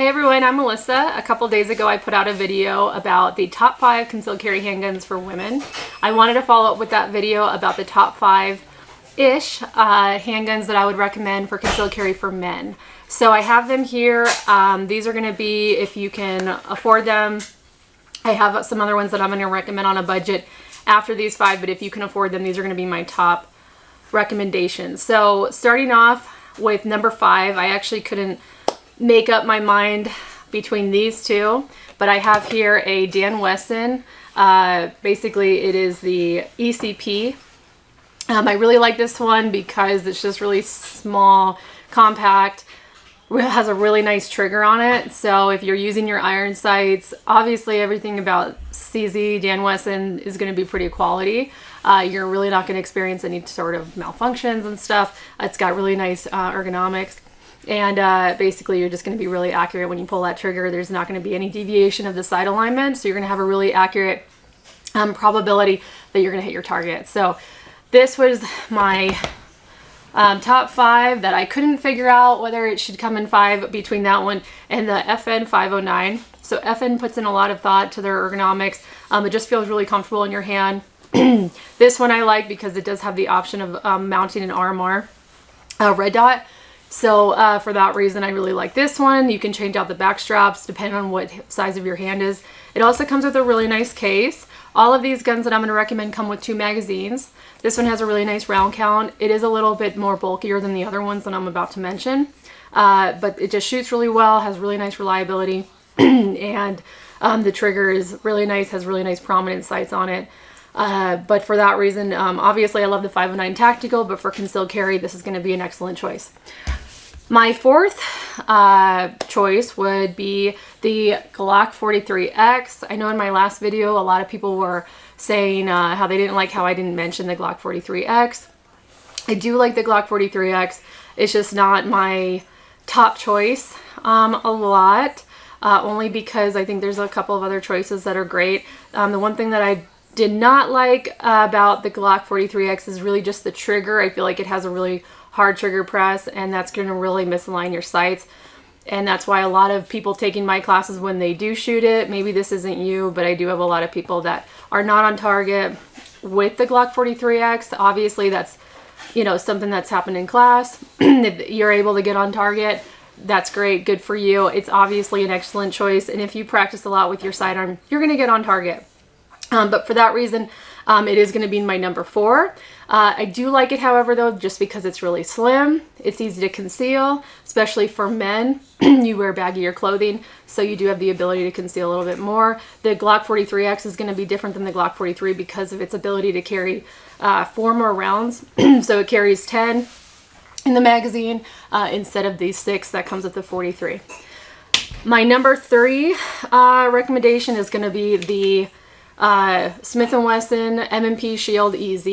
Hey everyone, I'm Melissa. A couple days ago I put out a video about the top 5 concealed carry handguns for women. I wanted to follow up with that video about the top 5-ish handguns that I would recommend for concealed carry for men. So I have them here. These are going to be, if you can afford them. I have some other ones that I'm going to recommend on a budget after these 5, but if you can afford them, these are going to be my top recommendations. So starting off with number 5, I actually couldn't make up my mind between these two, but I have here a Dan Wesson. Basically it is the ECP. I really like this one because it's just really small, compact, has a really nice trigger on it. So if you're using your iron sights, obviously everything about CZ Dan Wesson is going to be pretty quality. You're really not going to experience any sort of malfunctions and stuff. It's got really nice ergonomics. And basically you're just going to be really accurate when you pull that trigger. There's not going to be any deviation of the sight alignment, so you're going to have a really accurate probability that you're going to hit your target. So this was my top 5 that I couldn't figure out whether it should come in 5 between that one and the FN 509. So FN puts in a lot of thought to their ergonomics. It just feels really comfortable in your hand. This one I like because it does have the option of mounting an RMR red dot. So for that reason, I really like this one. You can change out the back straps depending on what size of your hand is. It also comes with a really nice case. All of these guns that I'm going to recommend come with 2 magazines. This one has a really nice round count. It is a little bit more bulkier than the other ones that I'm about to mention. But it just shoots really well, has really nice reliability. And the trigger is really nice, has really nice prominent sights on it. But for that reason, obviously I love the 509 Tactical, but for concealed carry, this is going to be an excellent choice. My 4th choice would be the Glock 43X. I know in my last video, a lot of people were saying how they didn't like how I didn't mention the Glock 43X. I do like the Glock 43X. It's just not my top choice a lot, only because I think there's a couple of other choices that are great. The one thing that I did not like about the Glock 43X is really just the trigger. I feel like it has a really hard trigger press, and that's going to really misalign your sights. And that's why a lot of people taking my classes, when they do shoot it, maybe this isn't you, but I do have a lot of people that are not on target with the Glock 43X. Obviously that's, you know, something that's happened in class. If you're able to get on target, that's great, good for you. It's obviously an excellent choice, and if you practice a lot with your sidearm, you're going to get on target. But for that reason, it is going to be my number 4. I do like it, however, though, just because it's really slim. It's easy to conceal, especially for men. You wear baggier clothing, so you do have the ability to conceal a little bit more. The Glock 43X is going to be different than the Glock 43 because of its ability to carry 4 more rounds. So it carries 10 in the magazine instead of the 6 that comes with the 43. My number 3 recommendation is going to be the Smith & Wesson M&P Shield EZ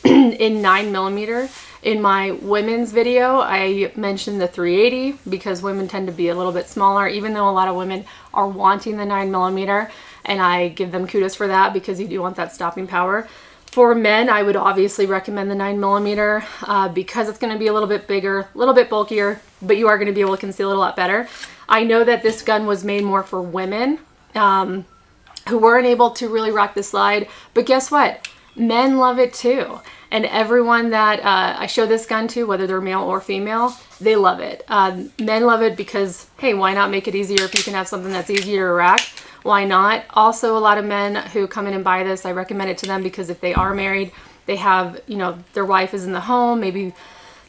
in 9mm. In my women's video, I mentioned the 380 because women tend to be a little bit smaller, even though a lot of women are wanting the 9mm, and I give them kudos for that because you do want that stopping power. For men, I would obviously recommend the 9mm because it's going to be a little bit bigger, a little bit bulkier, but you are going to be able to conceal it a lot better. I know that this gun was made more for women who weren't able to really rock the slide, but guess what? Men love it too. And everyone that I show this gun to, whether they're male or female, they love it. Men love it because, hey, why not make it easier if you can have something that's easier to rack? Why not? Also, a lot of men who come in and buy this, I recommend it to them because if they are married, they have, you know, their wife is in the home, maybe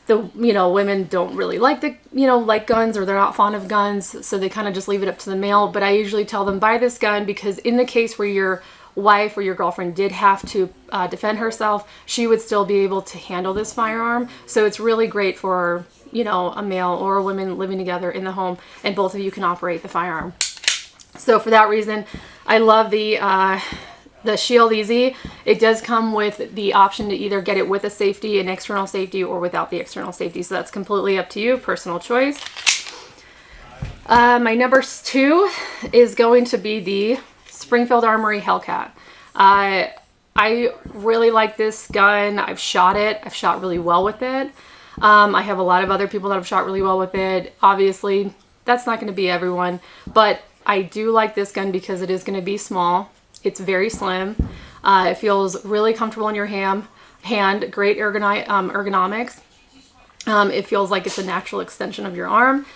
the, you know, women don't really like the, you know, like guns, or they're not fond of guns, so they kind of just leave it up to the male. But I usually tell them, buy this gun because in the case where your wife or your girlfriend did have to defend herself, she would still be able to handle this firearm. So it's really great for, you know, a male or a woman living together in the home, and both of you can operate the firearm. So for that reason, I love the Shield EZ. It does come with the option to either get it with a safety, an external safety, or without the external safety. So that's completely up to you, personal choice. My number 2 is going to be the Springfield Armory Hellcat. I really like this gun. I've shot it. I've shot really well with it. I have a lot of other people that have shot really well with it. Obviously, that's not going to be everyone, but I do like this gun because it is going to be small. It's very slim. It feels really comfortable in your hand. Great ergonomics. It feels like it's a natural extension of your arm.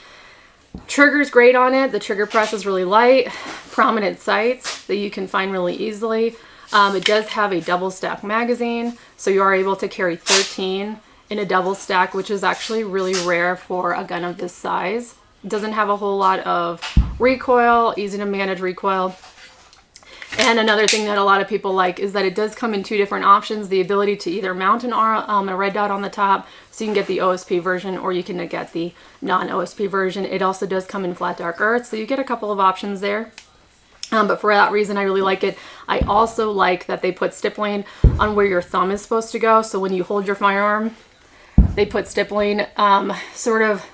Trigger's great on it. The trigger press is really light. Prominent sights that you can find really easily. It does have a double stack magazine, so you are able to carry 13 in a double stack, which is actually really rare for a gun of this size. It doesn't have a whole lot of recoil, easy to manage recoil. And another thing that a lot of people like is that it does come in two different options. The ability to either mount a red dot on the top, so you can get the OSP version, or you can get the non-OSP version. It also does come in flat dark earth, so you get a couple of options there. But for that reason, I really like it. I also like that they put stippling on where your thumb is supposed to go. So when you hold your firearm, they put stippling, sort of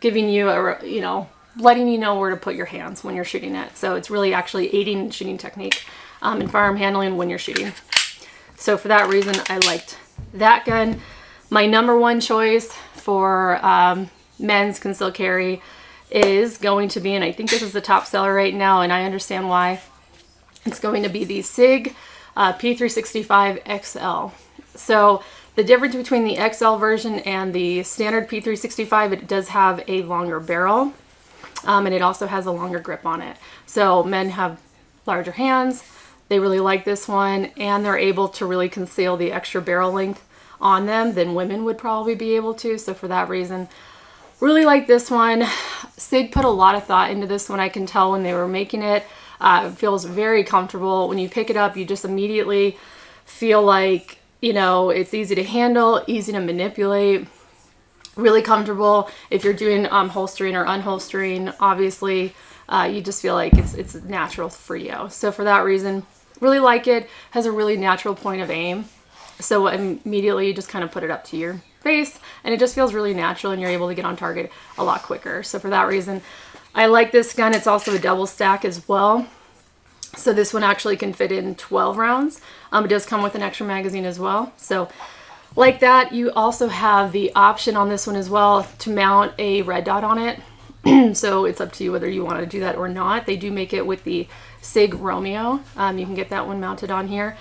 giving you a, letting you know where to put your hands when you're shooting it. So it's really actually aiding in shooting technique and firearm handling when you're shooting. So for that reason, I liked that gun. My number one choice for men's concealed carry is going to be, and I think this is the top seller right now, and I understand why, it's going to be the SIG P365 XL. So the difference between the XL version and the standard P365, it does have a longer barrel. And it also has a longer grip on it. So men have larger hands. They really like this one, and they're able to really conceal the extra barrel length on them than women would probably be able to. So for that reason, really like this one. SIG put a lot of thought into this one. I can tell when they were making it. It feels very comfortable. When you pick it up, you just immediately feel like, it's easy to handle, easy to manipulate. Really comfortable if you're doing holstering or unholstering. Obviously, you just feel like it's natural for you. So for that reason, really like it. Has a really natural point of aim. So immediately you just kind of put it up to your face, and it just feels really natural, and you're able to get on target a lot quicker. So for that reason, I like this gun. It's also a double stack as well. So this one actually can fit in 12 rounds. It does come with an extra magazine as well. So like that, you also have the option on this one as well to mount a red dot on it. So it's up to you whether you want to do that or not. They do make it with the SIG Romeo. You can get that one mounted on here.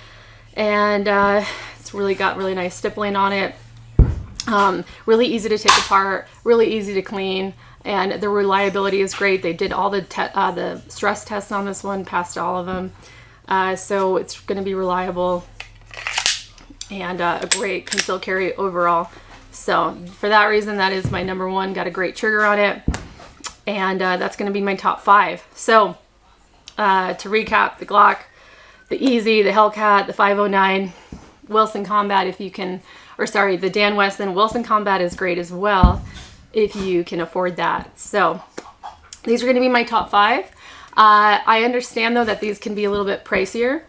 And it's really got really nice stippling on it. Really easy to take apart, really easy to clean, and the reliability is great. They did all the stress tests on this one, passed all of them. So it's going to be reliable. And a great concealed carry overall. So for that reason, that is my number one. Got a great trigger on it, and that's going to be my top 5. So to recap, the Glock, the Easy, the Hellcat, the 509, Wilson Combat, if you can, or sorry, the Dan Wesson. Wilson Combat is great as well if you can afford that. So these are going to be my top 5. I understand though that these can be a little bit pricier.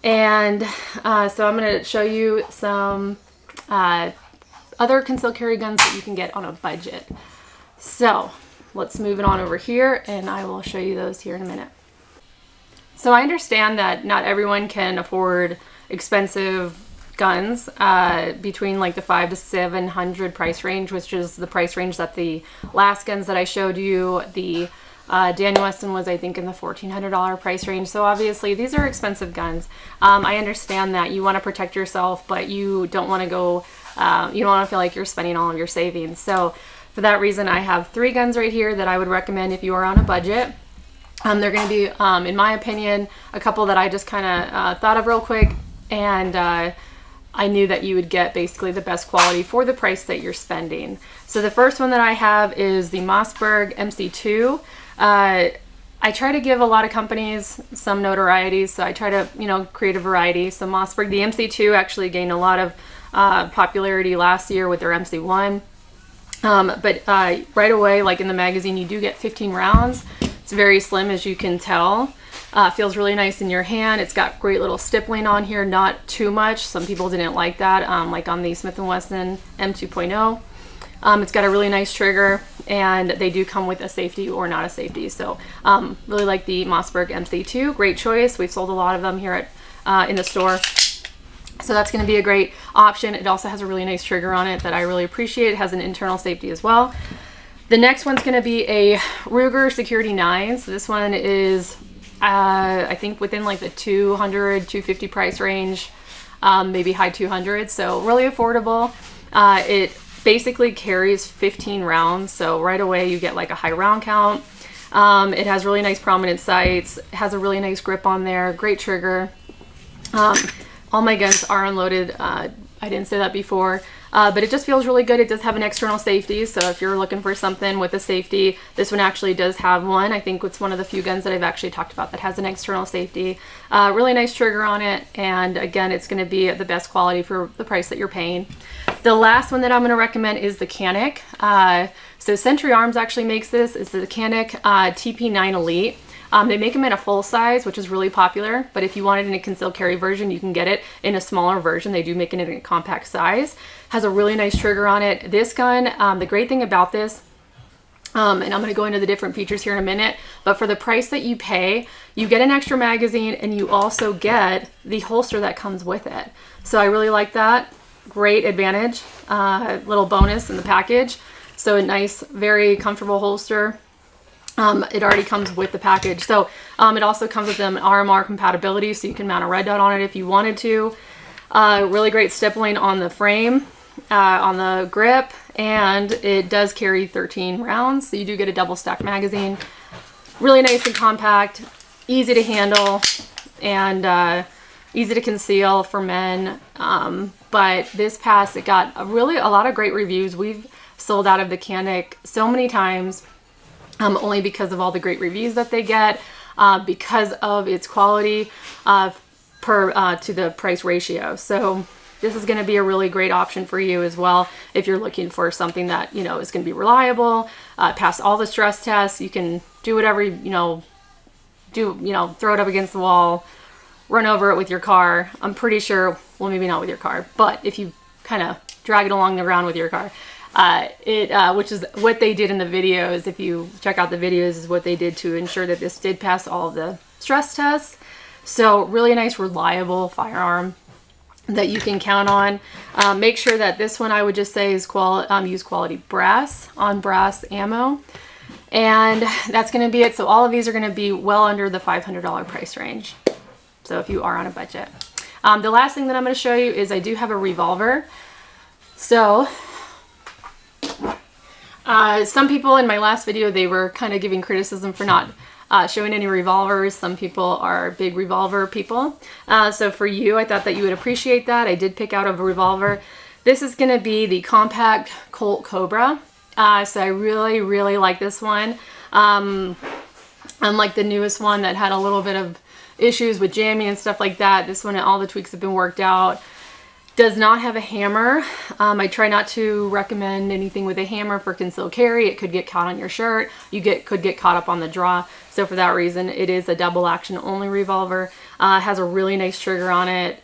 And so I'm going to show you some other concealed carry guns that you can get on a budget. So let's move it on over here, and I will show you those here in a minute. So I understand that not everyone can afford expensive guns between like the $500 to $700 price range, which is the price range that the last guns that I showed you, the Dan Wesson was, I think, in the $1,400 price range. So obviously these are expensive guns. I understand that you want to protect yourself, but you don't want to go, you don't want to feel like you're spending all of your savings. So for that reason, I have 3 guns right here that I would recommend if you are on a budget. They're going to be, in my opinion, a couple that I just kind of thought of real quick, and I knew that you would get basically the best quality for the price that you're spending. So the first one that I have is the Mossberg MC2. I try to give a lot of companies some notoriety, so I try to, create a variety. So Mossberg, the MC2 actually gained a lot of popularity last year with their MC1. But right away, like in the magazine, you do get 15 rounds. It's very slim, as you can tell. Feels really nice in your hand. It's got great little stippling on here, not too much. Some people didn't like that, like on the Smith & Wesson M2.0. It's got a really nice trigger, and they do come with a safety or not a safety. So really like the Mossberg MC2. Great choice. We've sold a lot of them here at in the store. So that's going to be a great option. It also has a really nice trigger on it that I really appreciate. It has an internal safety as well. The next one's going to be a Ruger Security 9. So this one is, I think, within like the 200, 250 price range, maybe high 200s. So really affordable. It basically carries 15 rounds. So right away you get like a high round count. It has really nice prominent sights. It has a really nice grip on there. Great trigger. All my guns are unloaded. I didn't say that before. But it just feels really good. It does have an external safety, so if you're looking for something with a safety, this one actually does have one. I think it's one of the few guns that I've actually talked about that has an external safety. Really nice trigger on it, and again, it's going to be the best quality for the price that you're paying. The last one that I'm going to recommend is the Canik. So Century Arms actually makes this. It's the Canik TP9 Elite. They make them in a full size, which is really popular, but if you want it in a concealed carry version, you can get it in a smaller version. They do make it in a compact size. Has a really nice trigger on it. This gun, the great thing about this, and I'm going to go into the different features here in a minute, but for the price that you pay, you get an extra magazine and you also get the holster that comes with it. So I really like that. Great advantage, little bonus in the package. So a nice, very comfortable holster. It already comes with the package. So it also comes with an RMR compatibility, so you can mount a red dot on it if you wanted to. Really great stippling on the frame, on the grip, and it does carry 13 rounds, so you do get a double stack magazine. Really nice and compact, easy to handle, and easy to conceal for men. But this pass, it got a lot of great reviews. We've sold out of the Canik so many times. Only because of all the great reviews that they get, because of its quality to the price ratio. So this is going to be a really great option for you as well if you're looking for something that, you know, is going to be reliable, pass all the stress tests. You can do whatever, throw it up against the wall, run over it with your car. I'm pretty sure, well, maybe not with your car, but if you kind of drag it along the ground with your car, which is what they did in the videos. If you check out the videos, is what they did to ensure that this did pass all of the stress tests. So really nice, reliable firearm that you can count on. Make sure that this one, I would just say, is use quality brass on brass ammo. And that's going to be it. So all of these are going to be well under the $500 price range. So if you are on a budget. The last thing that I'm going to show you is I do have a revolver. So some people in my last video, they were kind of giving criticism for not showing any revolvers. Some people are big revolver people. So for you, I thought that you would appreciate that. I did pick out a revolver. This is going to be the compact Colt Cobra. So I really, really like this one. Unlike the newest one that had a little bit of issues with jamming and stuff like that, this one, all the tweaks have been worked out. Does not have a hammer. I try not to recommend anything with a hammer for concealed carry. It could get caught on your shirt. Could get caught up on the draw. So for that reason, it is a double action only revolver. Has a really nice trigger on it.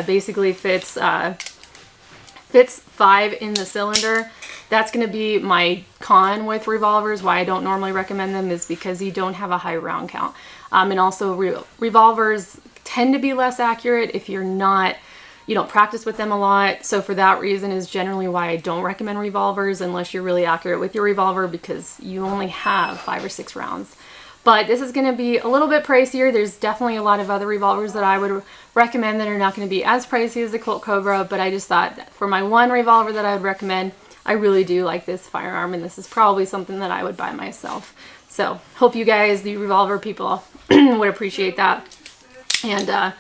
Basically fits 5 in the cylinder. That's going to be my con with revolvers. Why I don't normally recommend them is because you don't have a high round count. And also revolvers tend to be less accurate if you don't practice with them a lot. So for that reason is generally why I don't recommend revolvers unless you're really accurate with your revolver, because you only have 5 or 6 rounds. But this is going to be a little bit pricier. There's definitely a lot of other revolvers that I would recommend that are not going to be as pricey as the Colt Cobra, but I just thought that for my one revolver that I would recommend, I really do like this firearm, and this is probably something that I would buy myself. So hope you guys, the revolver people, would appreciate that. And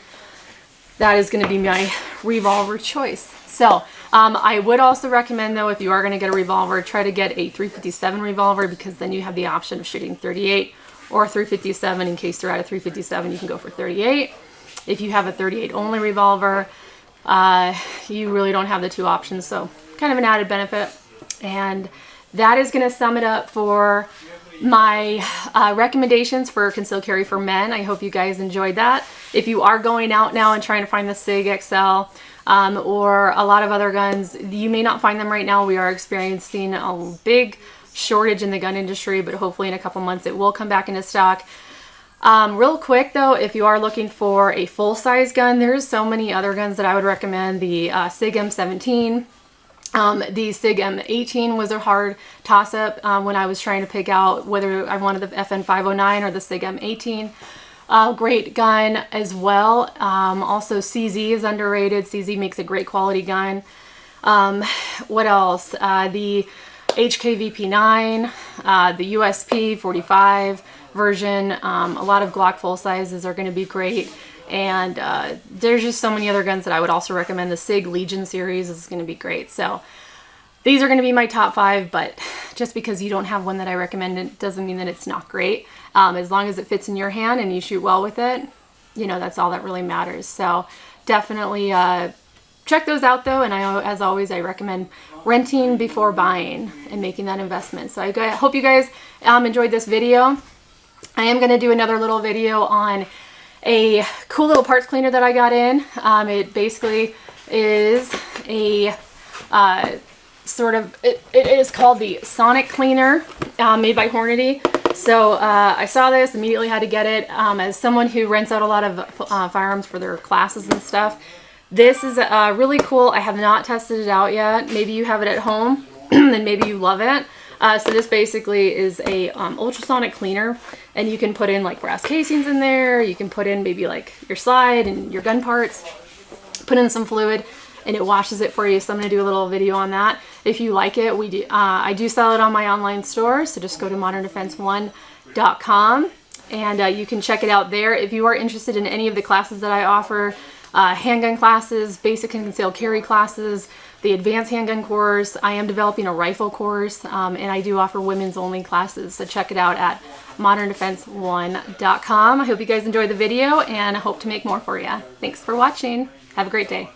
that is going to be my revolver choice. So I would also recommend, though, if you are going to get a revolver, try to get a .357 revolver, because then you have the option of shooting .38 or .357. In case they're out of .357, you can go for .38. If you have a .38 only revolver, you really don't have the two options, so kind of an added benefit. And that is going to sum it up for my recommendations for concealed carry for men. I hope you guys enjoyed that. If you are going out now and trying to find the SIG XL or a lot of other guns, you may not find them right now. We are experiencing a big shortage in the gun industry, but hopefully in a couple months it will come back into stock. Real quick though, if you are looking for a full-size gun, there's so many other guns that I would recommend. The SIG M17, The SIG M18 was a hard toss-up when I was trying to pick out whether I wanted the FN 509 or the SIG M18. Great gun as well. Also CZ is underrated. CZ makes a great quality gun. What else? The HKVP9, the USP 45 version. A lot of Glock full sizes are going to be great. And there's just so many other guns that I would also recommend. The SIG Legion series is going to be great. So these are going to be my top 5, but just because you don't have one that I recommend, it doesn't mean that it's not great. As long as it fits in your hand and you shoot well with it, you know, that's all that really matters. So definitely check those out though. And as always, I recommend renting before buying and making that investment. So I hope you guys enjoyed this video. I am going to do another little video on a cool little parts cleaner that I got in. It basically is a it is called the Sonic Cleaner, made by Hornady. So I saw this, immediately had to get it. As someone who rents out a lot of firearms for their classes and stuff, this is really cool. I have not tested it out yet. Maybe you have it at home and maybe you love it. So this basically is a ultrasonic cleaner, and you can put in like brass casings in there. You can put in maybe like your slide and your gun parts, put in some fluid, and it washes it for you. So I'm going to do a little video on that. If you like it, I do sell it on my online store. So just go to moderndefense1.com and you can check it out there. If you are interested in any of the classes that I offer, handgun classes, basic and concealed carry classes, the advanced handgun course, I am developing a rifle course, and I do offer women's only classes. So check it out at moderndefense1.com. I hope you guys enjoyed the video and I hope to make more for you. Thanks for watching. Have a great day.